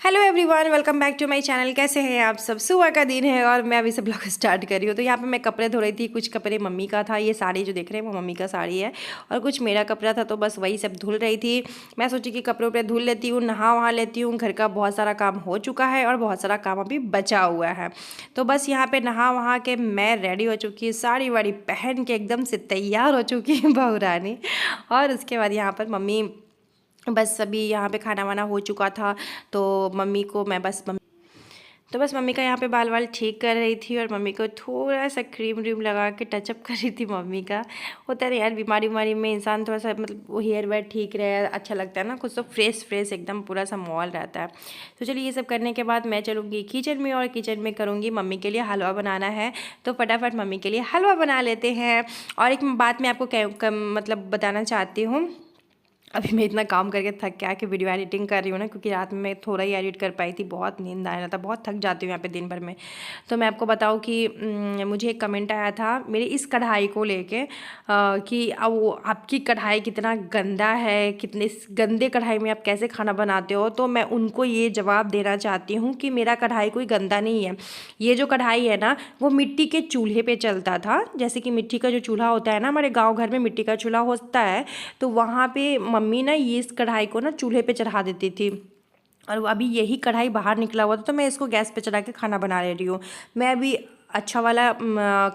Hello everyone, welcome back to my channel. कैसे हैं आप सब? सुबह का दिन है और मैं अभी से ब्लॉग स्टार्ट कर रही हूँ। तो यहाँ पे मैं कपड़े धो रही थी। कुछ कपड़े मम्मी का था, ये साड़ी जो देख रहे हैं वो मम्मी का साड़ी है, और कुछ मेरा कपड़ा था, तो बस वही सब धुल रही थी। मैं सोची कि कपड़े उपड़े धुल लेती हूँ, नहा वहा लेती हूँ। घर का बहुत सारा काम हो चुका है और बहुत सारा काम अभी बचा हुआ है। तो बस यहाँ पर नहा वहा के मैं रेडी हो चुकी हूँ, साड़ी वाड़ी पहन के एकदम से तैयार हो चुकी हूँ बहू रानी। और उसके बाद यहाँ पर मम्मी बस अभी यहाँ पे खाना वाना हो चुका था, तो मम्मी को मैं बस मम्मी का यहाँ पे बाल वाल ठीक कर रही थी, और मम्मी को थोड़ा सा क्रीम व्रीम लगा के टचअप कर रही थी। मम्मी का होता है यार, बीमारी उमारी में इंसान थोड़ा सा मतलब वो हेयर वेयर ठीक रहे, अच्छा लगता है ना, कुछ तो फ्रेश फ्रेश एकदम पूरा सा माहौल रहता है। तो चलिए ये सब करने के बाद मैं चलूँगी किचन में, और किचन में करूँगी मम्मी के लिए हलवा बनाना है। तो फटाफट मम्मी के लिए हलवा बना लेते हैं। और एक बात मैं आपको मतलब बताना चाहती हूँ। अभी मैं इतना काम करके थक के आके वीडियो एडिटिंग कर रही हूँ ना, क्योंकि रात में मैं थोड़ा ही एडिट कर पाई थी, बहुत नींद आया था, बहुत थक जाती हूँ यहाँ पे दिन भर में। तो मैं आपको बताऊँ कि मुझे एक कमेंट आया था मेरी इस कढ़ाई को लेके कि अब वो आपकी कढ़ाई कितना गंदा है, कितने गंदे कढ़ाई में आप कैसे खाना बनाते हो। तो मैं उनको ये जवाब देना चाहती हूँ कि मेरा कढ़ाई कोई गंदा नहीं है। ये जो कढ़ाई है ना, वो मिट्टी के चूल्हे पे चलता था। जैसे कि मिट्टी का जो चूल्हा होता है ना, हमारे गाँव घर में मिट्टी का चूल्हा होता है, तो वहाँ पे मम्मी ना ये इस कढ़ाई को ना चूल्हे पे चढ़ा देती थी। और अभी यही कढ़ाई बाहर निकला हुआ था, तो मैं इसको गैस पे चढ़ा के खाना बना ले रही हूँ। मैं अभी अच्छा वाला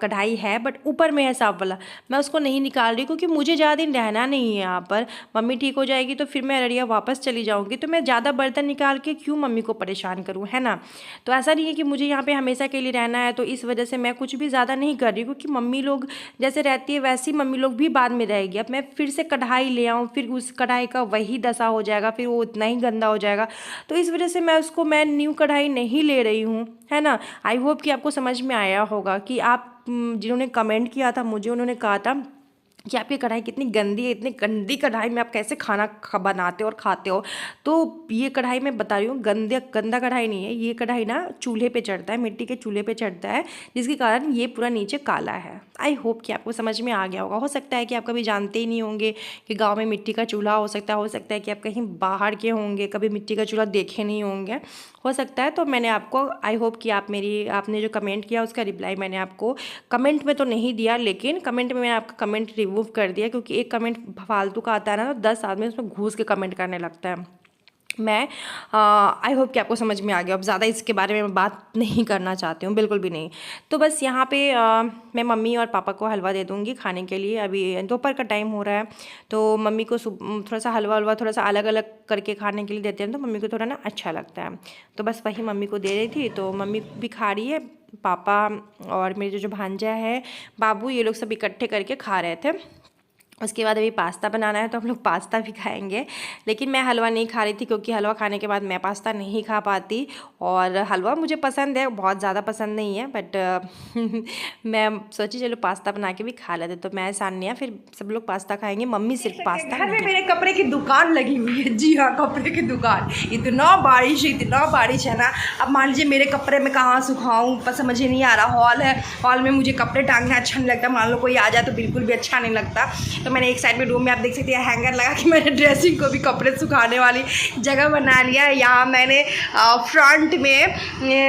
कढ़ाई है, बट ऊपर में है साफ वाला, मैं उसको नहीं निकाल रही, क्योंकि मुझे ज़्यादा दिन रहना नहीं है यहाँ पर। मम्मी ठीक हो जाएगी तो फिर मैं अररिया वापस चली जाऊँगी, तो मैं ज़्यादा बर्तन निकाल के क्यों मम्मी को परेशान करूँ, है ना। तो ऐसा नहीं है कि मुझे यहाँ पे हमेशा के लिए रहना है, तो इस वजह से मैं कुछ भी ज़्यादा नहीं कर रही, क्योंकि मम्मी लोग जैसे रहती है वैसी मम्मी लोग भी बाद में रहेगी। अब मैं फिर से कढ़ाई ले आऊँ, फिर उस कढ़ाई का वही दशा हो जाएगा, फिर वो उतना ही गंदा हो जाएगा। तो इस वजह से मैं न्यू कढ़ाई नहीं ले रही हूँ, है ना। आई होप कि आपको समझ में आया होगा कि आप जिन्होंने कमेंट किया था मुझे, उन्होंने कहा था कि आपकी कढ़ाई कितनी गंदी है, इतनी गंदी कढ़ाई में आप कैसे खाना बनाते हो और खाते हो। तो ये कढ़ाई मैं बता रही हूँ, गंदा कढ़ाई नहीं है। ये कढ़ाई ना चूल्हे पे चढ़ता है, मिट्टी के चूल्हे पे चढ़ता है, जिसके कारण ये पूरा नीचे काला है। आई होप कि आपको समझ में आ गया होगा। हो सकता है कि आप कभी जानते ही नहीं होंगे कि गाँव में मिट्टी का चूल्हा हो सकता है कि आप कहीं बाहर के होंगे, कभी मिट्टी का चूल्हा देखे नहीं होंगे, हो सकता है। तो मैंने आपको, आई होप कि आपने जो कमेंट किया उसका रिप्लाई मैंने आपको कमेंट में तो नहीं दिया, लेकिन कमेंट में मैंने आपका कमेंट रिमूव कर दिया, क्योंकि एक कमेंट फालतू का आता है ना, तो 10 आदमी उसमें घुस के कमेंट करने लगता है। मैं आई होप कि आपको समझ में आ गया। अब ज़्यादा इसके बारे में मैं बात नहीं करना चाहती हूँ, बिल्कुल भी नहीं। तो बस यहाँ पे मैं मम्मी और पापा को हलवा दे दूँगी खाने के लिए। अभी दोपहर का टाइम हो रहा है, तो मम्मी को थोड़ा सा हलवा थोड़ा सा अलग अलग करके खाने के लिए देते हैं, तो मम्मी को थोड़ा ना अच्छा लगता है। तो बस वही मम्मी को दे रही थी, तो मम्मी भी खा रही है, पापा और मेरे जो भांजा है, बाबू, ये लोग सब इकट्ठे करके खा रहे थे। उसके बाद अभी पास्ता बनाना है, तो हम लोग पास्ता भी खाएंगे। लेकिन मैं हलवा नहीं खा रही थी, क्योंकि हलवा खाने के बाद मैं पास्ता नहीं खा पाती। और हलवा मुझे पसंद है, बहुत ज़्यादा पसंद नहीं है, बट मैं सोची चलो पास्ता बना के भी खा लेते। तो मैं, सान्या, फिर सब लोग पास्ता खाएंगे, मम्मी सिर्फ पास्ता। घर में मेरे कपड़े की दुकान लगी हुई है। जी हाँ, कपड़े की दुकान। इतना बारिश है ना। अब मान लीजिए मेरे कपड़े में कहाँ सुखाऊँ, समझ ही नहीं आ रहा। हॉल है, हॉल में मुझे कपड़े टांगना अच्छा नहीं लगता। मान लो कोई आ जाए तो बिल्कुल भी अच्छा नहीं लगता। तो मैंने एक साइड में रूम में, आप देख सकते हैं, हैंगर लगा के मैंने ड्रेसिंग को भी कपड़े सुखाने वाली जगह बना लिया है। यहाँ मैंने फ्रंट में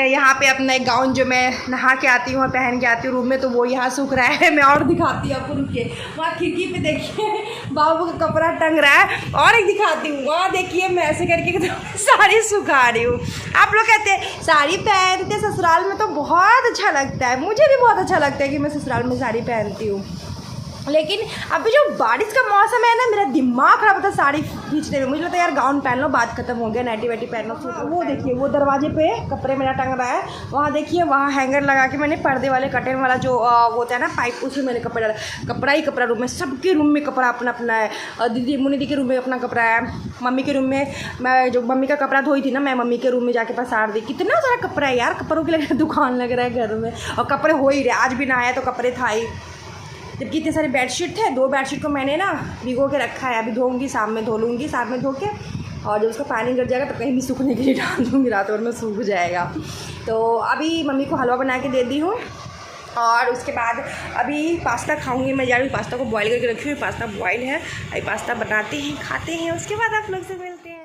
यहाँ पे अपना एक गाउन जो मैं नहा के आती हूँ और पहन के आती हूँ रूम में, तो वो यहाँ सूख रहा है। मैं और दिखाती हूँ आपको, रुकिए। वहाँ खिड़की पे देखिए बाबू का कपड़ा टंग रहा है, और एक दिखाती हूँ। वहाँ देखिए मैं ऐसे करके साड़ी सुखा रही हूँ। आप लोग कहते हैं साड़ी पहनते ससुराल में तो बहुत अच्छा लगता है, मुझे भी बहुत अच्छा लगता है कि मैं ससुराल में साड़ी पहनती हूँ। लेकिन अभी जो बारिश का मौसम है ना, मेरा दिमाग खराब होता है साड़ी खींचने में। मुझे लगता है यार गाउन पहन लो, बात खत्म हो गया, नाइटी वाइटी पहन लो। वो देखिए, वो दरवाजे पे कपड़े मेरा टंग रहा है। वहाँ देखिए, वहाँ हैंगर लगा के मैंने पर्दे वाले कर्टेन वाला जो होता है ना पाइप, उसमें मैंने कपड़ा डाला। कपड़ा ही कपड़ा रूम में, सबके रूम में कपड़ा अपना अपना है। दीदी मुनी दी के रूम में अपना कपड़ा है, मम्मी के रूम में, मैं जो मम्मी का कपड़ा धोई थी ना, मैं मम्मी के रूम में जाके पसार दी। कितना सारा कपड़ा है यार, कपड़ों की लग दुकान लग रहा है घर में। और कपड़े हो ही रहे, आज भी ना आया तो कपड़े था ही। जबकि इतने सारे बेडशीट थे, 2 बेडशीट को मैंने ना भिगो के रखा है। अभी धोऊंगी, शाम में धो लूँगी, शाम में धो के, और जब उसका पानी गिर जाएगा तो कहीं भी सूखने के लिए डाल दूँगी, रात भर में सूख जाएगा। तो अभी मम्मी को हलवा बना के दे दी हूँ, और उसके बाद अभी पास्ता खाऊंगी मैं। जा रही हूँ, पास्ता को बॉईल करके रखी हुई, पास्ता बॉईल है। अभी पास्ता बनाते हैं, खाते हैं, उसके बाद आप लोग से मिलते हैं।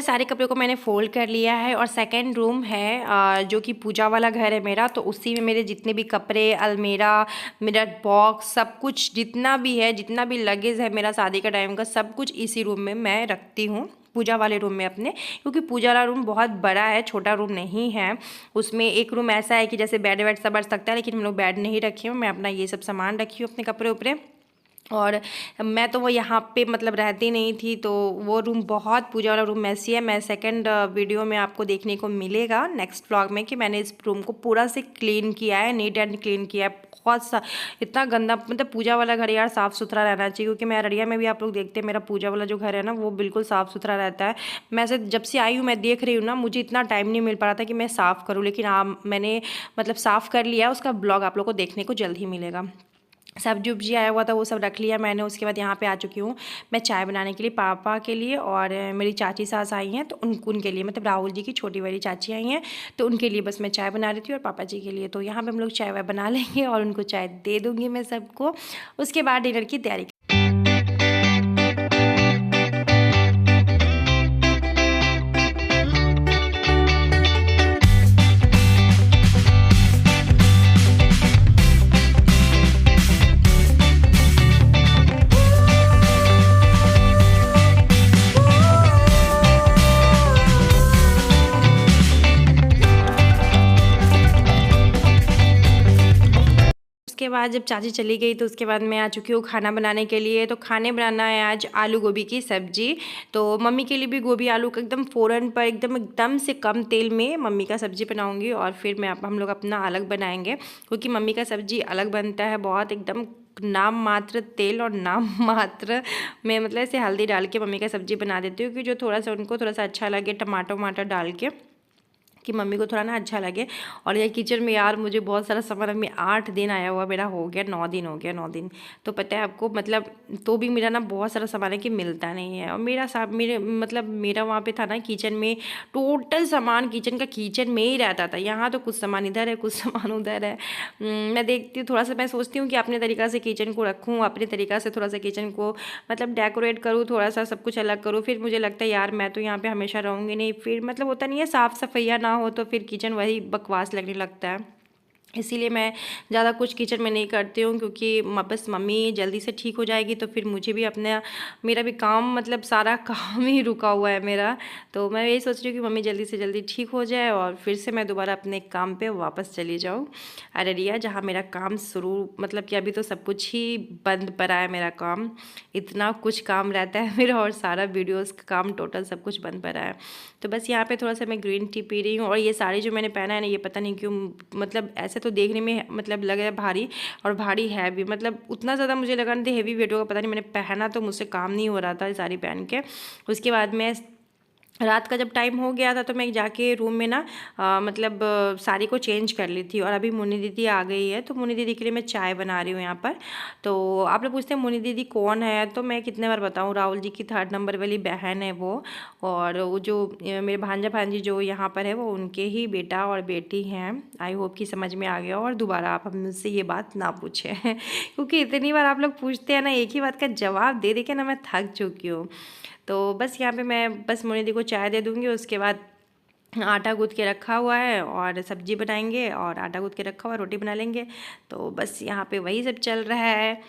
बस सारे कपड़ों को मैंने फोल्ड कर लिया है और सेकंड रूम है जो कि पूजा वाला घर है मेरा, तो उसी में मेरे जितने भी कपड़े, अलमीरा, मिरर बॉक्स, सब कुछ जितना भी है, जितना भी लगेज है मेरा शादी का टाइम का, सब कुछ इसी रूम में मैं रखती हूँ, पूजा वाले रूम में अपने। क्योंकि पूजा वाला रूम बहुत बड़ा है, छोटा रूम नहीं है। उसमें एक रूम ऐसा है कि जैसे बेड वेड सब बढ़ सकता है, लेकिन हम लोग बेड नहीं रखे हूँ, मैं अपना ये सब सामान रखी हूँ, अपने कपड़े उपड़े। और मैं तो वो यहाँ पे मतलब रहती नहीं थी, तो वो रूम बहुत, पूजा वाला रूम मैसी है। मैं सेकंड वीडियो में आपको देखने को मिलेगा नेक्स्ट व्लॉग में कि मैंने इस रूम को पूरा से क्लीन किया है, नीट एंड क्लीन किया है। बहुत सा इतना गंदा, मतलब पूजा वाला घर यार साफ़ सुथरा रहना चाहिए, क्योंकि मैं अररिया में भी आप लोग देखते हैं मेरा पूजा वाला जो घर है ना, वो बिल्कुल साफ़ सुथरा रहता है। मैं से जब से आई हूँ मैं देख रही हूँ ना, मुझे इतना टाइम नहीं मिल पा रहा था कि मैं साफ़ करूँ, लेकिन मैंने मतलब साफ़ कर लिया, उसका ब्लॉग आप लोग को देखने को जल्द ही मिलेगा। सब्जी उब्जी आया हुआ था वो सब रख लिया मैंने। उसके बाद यहाँ पे आ चुकी हूँ मैं चाय बनाने के लिए, पापा के लिए, और मेरी चाची सास आई हैं तो उनके लिए, मतलब राहुल जी की छोटी वाली चाची आई हैं तो उनके लिए बस मैं चाय बना रही थी, और पापा जी के लिए। तो यहाँ पे हम लोग चाय वाय बना लेंगे और उनको चाय दे दूँगी मैं सबको। उसके बाद डिनर की तैयारी। उसके बाद जब चाची चली गई तो उसके बाद मैं आ चुकी हूँ खाना बनाने के लिए। तो खाने बनाना है आज आलू गोभी की सब्जी। तो मम्मी के लिए भी गोभी आलू का एकदम फ़ौरन पर एकदम से कम तेल में मम्मी का सब्जी बनाऊंगी, और फिर हम लोग अपना अलग बनाएंगे, क्योंकि मम्मी का सब्जी अलग बनता है बहुत, एकदम नाम मात्र तेल और नाम मात्र में, मतलब ऐसे हल्दी डाल के मम्मी का सब्जी बना देती हूँ कि जो थोड़ा सा उनको थोड़ा सा अच्छा लगे, टमाटर वमाटर डाल के, कि मम्मी को थोड़ा ना अच्छा लगे। और ये किचन में यार मुझे बहुत सारा सामान, अभी 8 दिन आया हुआ मेरा, हो गया 9 दिन, हो गया 9 दिन। तो पता है आपको, मतलब तो भी मेरा ना बहुत सारा सामान है कि मिलता नहीं है। और मेरा वहाँ पे था ना किचन में, टोटल सामान किचन में ही रहता था। यहाँ तो कुछ सामान इधर है, कुछ सामान उधर है। मैं देखती हूँ थोड़ा सा, मैं सोचती हूँ कि अपने तरीक़ा से किचन को रखूँ, अपने तरीक़ा से थोड़ा सा किचन को मतलब डेकोरेट करूँ, थोड़ा सा सब कुछ अलग करूँ। फिर मुझे लगता है यार मैं तो यहाँ पे हमेशा रहूँगी नहीं, फिर मतलब होता नहीं है, साफ़ सफाइयाँ ना हो तो फिर किचन वही बकवास लगने लगता है। इसीलिए मैं ज़्यादा कुछ किचन में नहीं करती हूँ, क्योंकि बस मम्मी जल्दी से ठीक हो जाएगी तो फिर मुझे भी मेरा भी काम, मतलब सारा काम ही रुका हुआ है मेरा। तो मैं यही सोच रही हूँ कि मम्मी जल्दी से जल्दी ठीक हो जाए और फिर से मैं दोबारा अपने काम पे वापस चली जाऊँ अररिया, जहाँ मेरा काम शुरू, मतलब कि अभी तो सब कुछ ही बंद पड़ा है मेरा काम। इतना कुछ काम रहता है मेरा, और सारा वीडियोज़ का काम टोटल सब कुछ बंद पड़ा है। तो बस यहाँ पे थोड़ा सा मैं ग्रीन टी पी रही हूँ। और ये साड़ी जो मैंने पहना है ना, ये पता नहीं क्यों, मतलब ऐसे तो देखने में मतलब लग रहा है भारी, और भारी है भी, मतलब उतना ज़्यादा मुझे लगा नहीं था हेवी वेट होगा, पता नहीं, मैंने पहना तो मुझसे काम नहीं हो रहा था ये साड़ी पहन के। उसके बाद मैं रात का जब टाइम हो गया था तो मैं जाके रूम में ना साड़ी को चेंज कर ली थी। और अभी मुन्नी दीदी आ गई है, तो मुन्नी दीदी के लिए मैं चाय बना रही हूँ यहाँ पर। तो आप लोग पूछते हैं मुन्नी दीदी कौन है, तो मैं कितने बार बताऊँ, राहुल जी की 3rd नंबर वाली बहन है वो। और वो जो मेरे भांजा भांजी जो यहाँ पर है, वो उनके ही बेटा और बेटी हैं। आई होप कि समझ में आ गया, और दोबारा आप मुझसे ये बात ना पूछें क्योंकि इतनी बार आप लोग पूछते हैं ना, एक ही बात का जवाब दे दे के ना मैं थक चुकी हूँ। तो बस यहाँ पे मैं बस मुन्नी दी को चाय दे दूँगी। उसके बाद आटा गूँथ के रखा हुआ है, और सब्जी बनाएंगे, और आटा गूँथ के रखा हुआ रोटी बना लेंगे। तो बस यहाँ पे वही सब चल रहा है।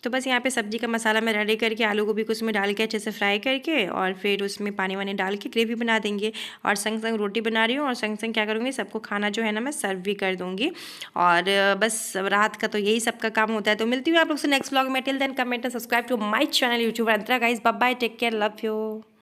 तो बस यहाँ पे सब्जी का मसाला मैं रेडी करके आलू गोभी को उसमें डाल के अच्छे से फ्राई करके और फिर उसमें पानी वानी डाल के ग्रेवी बना देंगे। और संग संग रोटी बना रही हूँ और संग संग क्या करूँगी, सबको खाना जो है ना मैं सर्व भी कर दूँगी। और बस रात का तो यही सबका काम होता है। तो मिलती हूँ आप लोग से नेक्स्ट व्लॉग में। Till then comment and subscribe to my channel YouTube Antara guys. Bye bye, take care, love you.